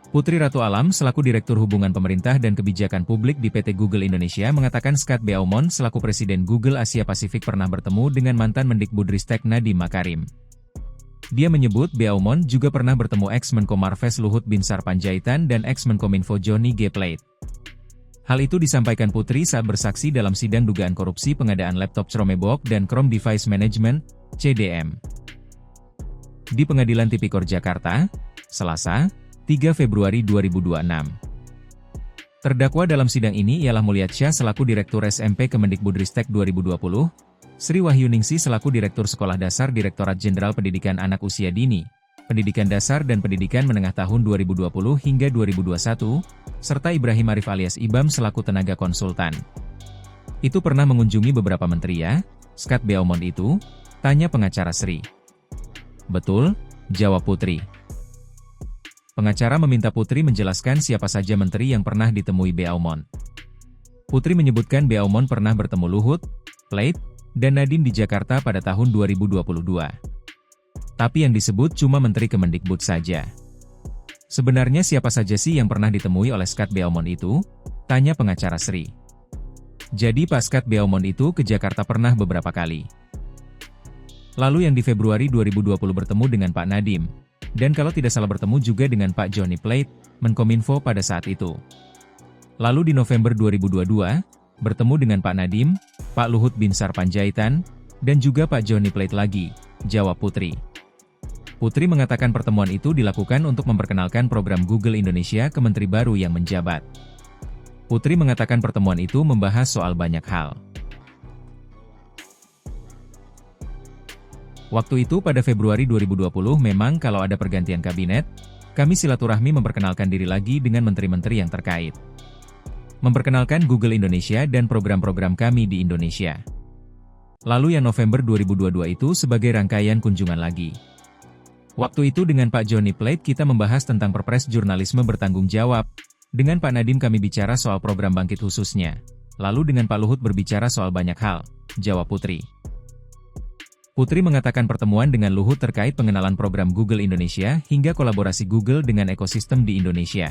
Putri Ratu Alam selaku Direktur Hubungan Pemerintah dan Kebijakan Publik di PT Google Indonesia mengatakan Scott Beaumont selaku Presiden Google Asia Pasifik pernah bertemu dengan mantan Mendikbudristek Nadiem Makarim. Dia menyebut Beaumont juga pernah bertemu ex-Menko Marves Luhut Binsar Panjaitan dan ex-Menkominfo Johnny G. Plate. Hal itu disampaikan Putri saat bersaksi dalam sidang dugaan korupsi pengadaan laptop Chromebook dan Chrome Device Management, CDM. Di Pengadilan Tipikor Jakarta, Selasa, 3 Februari 2026. Terdakwa dalam sidang ini ialah Mulyasyah selaku Direktur SMP Kemendikbudristek 2020, Sri Wahyuningsi selaku Direktur Sekolah Dasar Direktorat Jenderal Pendidikan Anak Usia Dini, Pendidikan Dasar dan Pendidikan Menengah tahun 2020 hingga 2021, serta Ibrahim Arif alias Ibam selaku tenaga konsultan. Itu pernah mengunjungi beberapa menteri ya, Scott Beaumont itu? Tanya pengacara Sri. Betul, jawab Putri. Pengacara meminta Putri menjelaskan siapa saja menteri yang pernah ditemui Beaumont. Putri menyebutkan Beaumont pernah bertemu Luhut, Plate, dan Nadiem di Jakarta pada tahun 2022. Tapi yang disebut cuma Menteri Kemendikbud saja. Sebenarnya siapa saja sih yang pernah ditemui oleh Scott Beaumont itu? Tanya pengacara Sri. Jadi Pak Scott Beaumont itu ke Jakarta pernah beberapa kali. Lalu yang di Februari 2020 bertemu dengan Pak Nadiem. Dan kalau tidak salah bertemu juga dengan Pak Johnny Plate, Menkominfo pada saat itu. Lalu di November 2022, bertemu dengan Pak Nadiem, Pak Luhut Binsar Panjaitan, dan juga Pak Johnny Plate lagi, jawab Putri. Putri mengatakan pertemuan itu dilakukan untuk memperkenalkan program Google Indonesia ke menteri baru yang menjabat. Putri mengatakan pertemuan itu membahas soal banyak hal. Waktu itu pada Februari 2020 memang kalau ada pergantian kabinet, kami silaturahmi memperkenalkan diri lagi dengan menteri-menteri yang terkait. Memperkenalkan Google Indonesia dan program-program kami di Indonesia. Lalu yang November 2022 itu sebagai rangkaian kunjungan lagi. Waktu itu dengan Pak Johnny Plate kita membahas tentang Perpres Jurnalisme Bertanggung Jawab. Dengan Pak Nadiem kami bicara soal program bangkit khususnya. Lalu dengan Pak Luhut berbicara soal banyak hal, jawab Putri. Putri mengatakan pertemuan dengan Luhut terkait pengenalan program Google Indonesia hingga kolaborasi Google dengan ekosistem di Indonesia.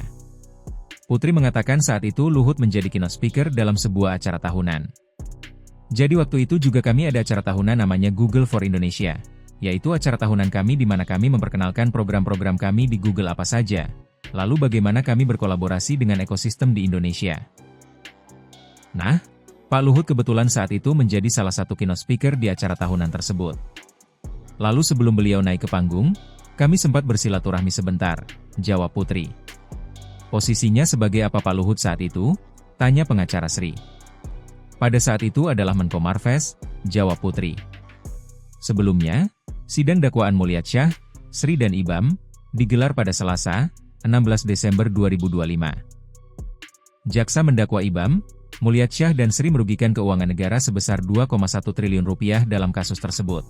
Putri mengatakan saat itu Luhut menjadi keynote speaker dalam sebuah acara tahunan. Jadi waktu itu juga kami ada acara tahunan namanya Google for Indonesia, yaitu acara tahunan kami di mana kami memperkenalkan program-program kami di Google apa saja, lalu bagaimana kami berkolaborasi dengan ekosistem di Indonesia. Nah, Pak Luhut kebetulan saat itu menjadi salah satu keynote speaker di acara tahunan tersebut. Lalu sebelum beliau naik ke panggung, kami sempat bersilaturahmi sebentar, jawab Putri. Posisinya sebagai apa Pak Luhut saat itu? Tanya pengacara Sri. Pada saat itu adalah Menko Marves, jawab Putri. Sebelumnya, sidang dakwaan Mulyasyah, Sri dan Ibam, digelar pada Selasa, 16 Desember 2025. Jaksa mendakwa Ibam, Mulyasyah dan Sri merugikan keuangan negara sebesar 2,1 triliun rupiah dalam kasus tersebut.